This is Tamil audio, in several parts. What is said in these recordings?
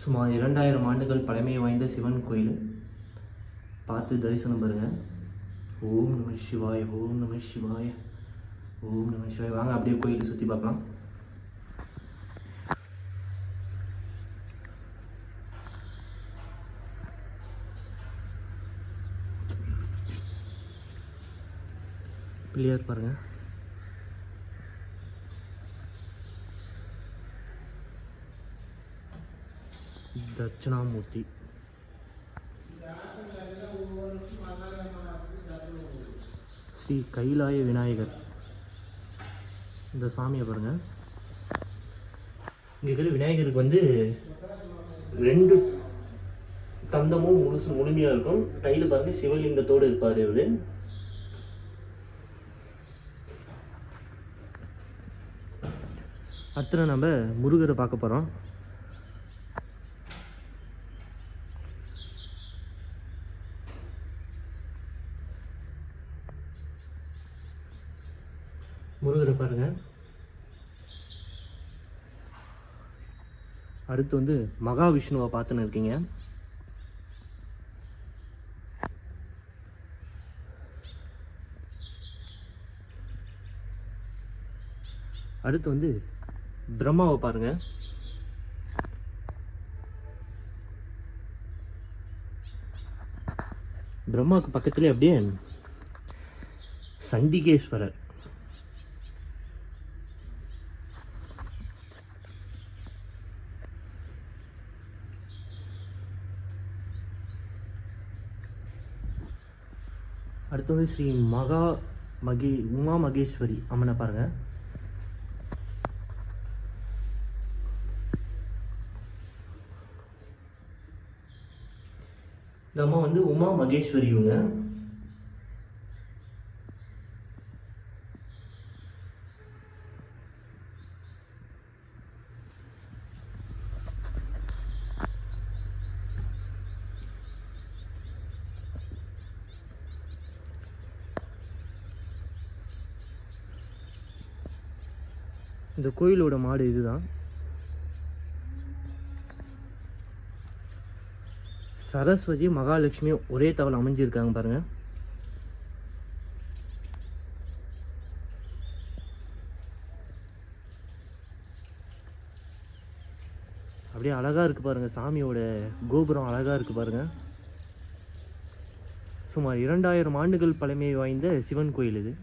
சுமார் 2000 ஆண்டுகள் பழமை வாய்ந்த சிவன் கோயில். பார்த்து தரிசனம் பாருங்கள். ஓம் நம சிவாய, ஓம் நம சிவாய, ஓம் நம சிவாய. வாங்க அப்படியே கோயிலை சுற்றி பார்க்கலாம். பிள்ளையார் பாருங்கள். தட்சிணாமூர்த்தி. ஸ்ரீ கைலாய விநாயகர். இந்த சாமியை பாருங்கள். இங்கே இருக்கிற விநாயகருக்கு வந்து 2 தந்தமும் முழுமையாக இருக்கும். கையில் பாருங்கள் சிவலிங்கத்தோடு இருப்பார் இவர். அடுத்து நம்ம முருகரை பார்க்க போகிறோம். முருகரை பாருங்க. அடுத்து வந்து மகாவிஷ்ணுவை பார்த்துன்னு இருக்கீங்க. அடுத்து வந்து பிரம்மாவை பாருங்க. பிரம்மாவுக்கு பக்கத்துலேயே அப்படியே சண்டிகேஸ்வரர். அடுத்து வந்து ஸ்ரீ உமா மகேஸ்வரி அம்மனை பாருங்க. இந்த அம்மா வந்து உமா மகேஸ்வரி. இவங்க இந்த கோயிலோட மாடு இதுதான். சரஸ்வதி மகாலட்சுமி ஒரே தவளை அமைஞ்சிருக்காங்க பாருங்க. அப்படியே அழகா இருக்கு பாருங்க. சாமியோட கோபுரம் அழகா இருக்கு பாருங்க. சுமார் 2000 ஆண்டுகள் பழமை வாய்ந்த சிவன் கோயில் இது.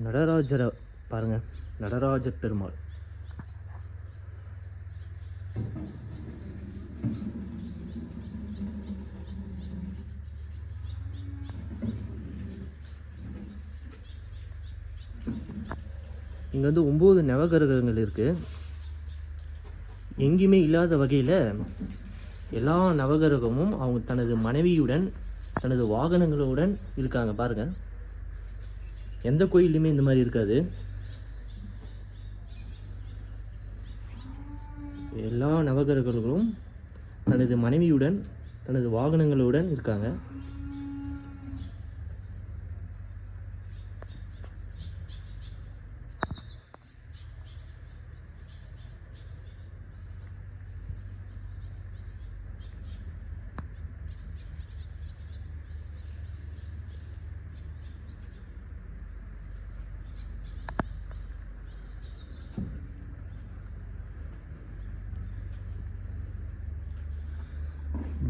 நடராஜரை பாருங்க. நடராஜ பெருமாள். இங்க வந்து 9 நவகிரகங்கள் இருக்கு. எங்கேயுமே இல்லாத வகையில் எல்லா நவகிரகமும் அவங்க தனது மனைவியுடன் தனது வாகனங்களுடன் இருக்காங்க பாருங்க. எந்த கோயிலுமே இந்த மாதிரி இருக்காது. எல்லா நவகிரகங்களும் தனது மனைவியுடன் தனது வாகனங்களுடன் இருக்காங்க.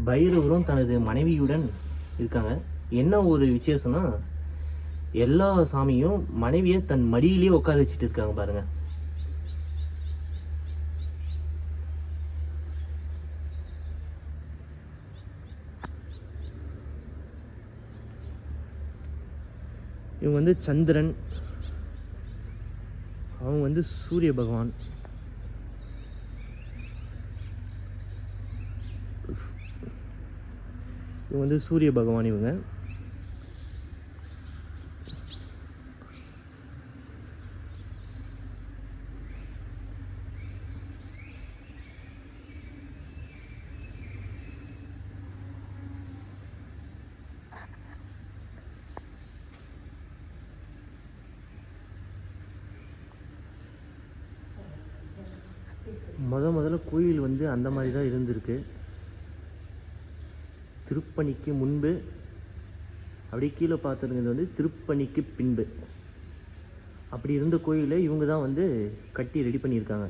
பைரவரும் தனது மனைவியுடன் இருக்காங்க. என்ன ஒரு விசேஷம்னா, எல்லா சாமியும் மனைவியை தன் மடியிலேயே உட்கார வச்சுட்டு இருக்காங்க பாருங்க. இவங்க வந்து சந்திரன், அவங்க வந்து சூரிய பகவான். இவங்க வந்து சூரிய பகவான். இவங்க முதல்ல கோயில் வந்து அந்த மாதிரி தான் இருந்திருக்கு. திருப்பணிக்கு முன்பு, அப்படியே கீழே பார்த்துருங்கிறது வந்து திருப்பணிக்கு பின்பு. அப்படி இருந்த கோயிலை இவங்க தான் வந்து கட்டி ரெடி பண்ணியிருக்காங்க.